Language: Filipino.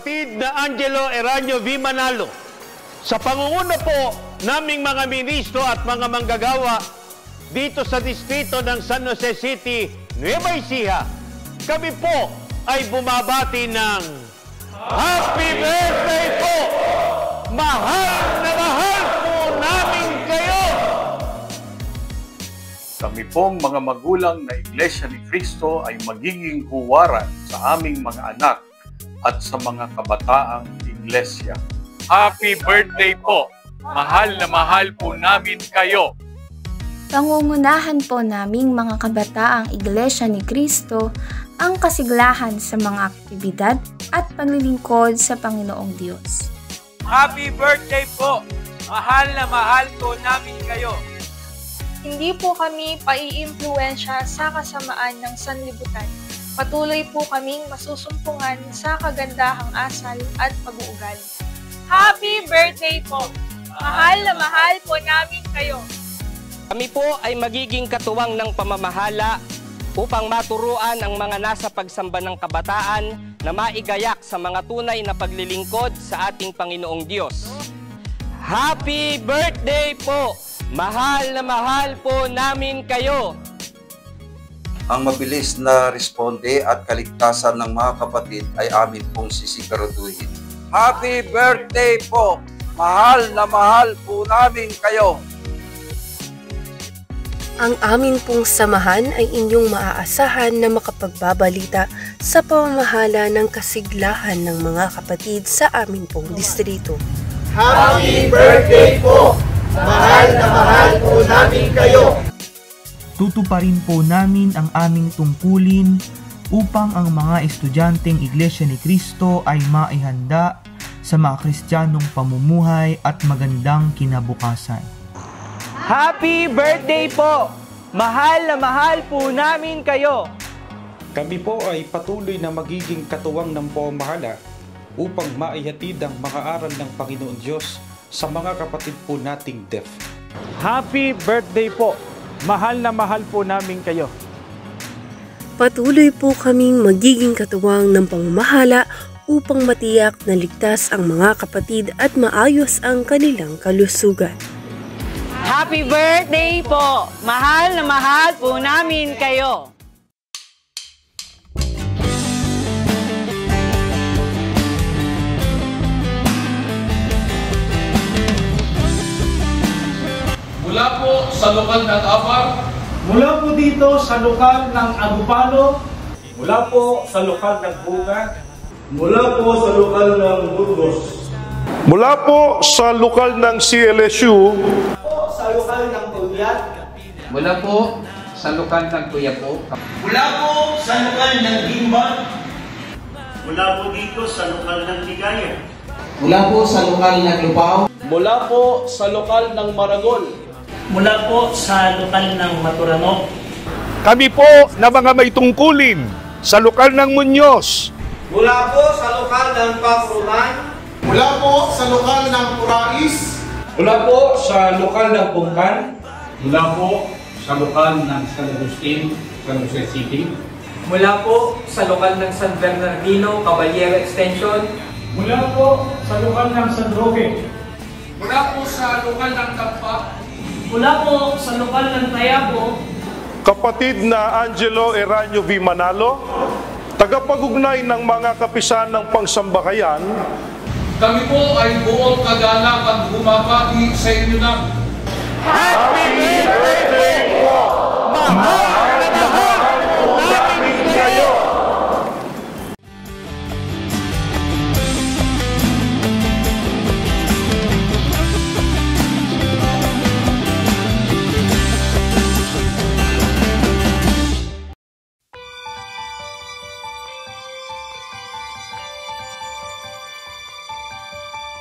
kapatid na Angelo Eranio V. Manalo, sa pangunguna po naming mga ministro at mga manggagawa dito sa distrito ng San Jose City, Nueva Ecija, kami po ay bumabati ng Happy Birthday po! Mahal na mahal po namin kayo! Kami pong mga magulang na Iglesia ni Cristo ay magiging huwaran sa aming mga anak at sa mga kabataang iglesia. Happy birthday po! Mahal na mahal po namin kayo! Pangungunahan po naming mga kabataang Iglesia ni Cristo ang kasiglahan sa mga aktibidad at paglilingkod sa Panginoong Diyos. Happy birthday po! Mahal na mahal po namin kayo! Hindi po kami paiimpluwensya sa kasamaan ng sanlibutan. Patuloy po kaming masusumpungan sa kagandahang asal at pag-uugali. Happy birthday po! Mahal na mahal po namin kayo! Kami po ay magiging katuwang ng pamamahala upang maturuan ang mga nasa pagsamba ng kabataan na maigayak sa mga tunay na paglilingkod sa ating Panginoong Diyos. Happy birthday po! Mahal na mahal po namin kayo! Ang mabilis na responde at kaligtasan ng mga kapatid ay amin pong sisiguraduhin. Happy birthday po! Mahal na mahal po namin kayo! Ang amin pong samahan ay inyong maaasahan na makapagbabalita sa pamamahala ng kasiglahan ng mga kapatid sa amin pong distrito. Happy birthday po! Mahal na mahal po namin kayo! Tutuparin po namin ang aming tungkulin upang ang mga estudyanteng Iglesia ni Cristo ay maihanda sa mga Kristiyanong pamumuhay at magandang kinabukasan. Happy birthday po! Mahal na mahal po namin kayo! Kami po ay patuloy na magiging katuwang ng pamamahala upang maihatid ang mga aral ng Panginoon Diyos sa mga kapatid po nating deaf. Happy birthday po! Mahal na mahal po namin kayo. Patuloy po kaming magiging katuwang ng pamamahala upang matiyak na ligtas ang mga kapatid at maayos ang kanilang kalusugan. Happy birthday po! Mahal na mahal po namin kayo! Mula po sa lokal ng Apar. Mula po dito sa lokal ng Agupalo. Mula po sa lokal ng Bunga. Mula po sa lokal ng Burgos. Mula po sa lokal ng CLSU. Sa lokal ng Tulyat. Mula po sa lokal ng Tuyapo. Mula po sa lokal ng Gimban. Mula po dito sa lokal ng Ligaya. Mula po sa lokal ng Lubao. Mula po sa lokal ng Maragol. Mula po sa lokal ng Maturano. Kami po na mga may tungkulin sa lokal ng Muñoz. Mula po sa lokal ng Pagruman. Mula po sa lokal ng Purais. Mula po sa lokal ng Pungkan. Mula po sa lokal ng San Agustin, San Jose City. Mula po sa lokal ng San Bernardino, Caballero Extension. Mula po sa lokal ng San Roque. Mula po sa lokal ng Tampa. Mula po sa lokal ng Tayabo. Kapatid na Angelo Eranio V. Manalo, tagapag-ugnay ng mga kapisan ng pangsambahayan. Kami po ay buong kagalakan bumabati sa inyo ng Happy birthday po! Mahal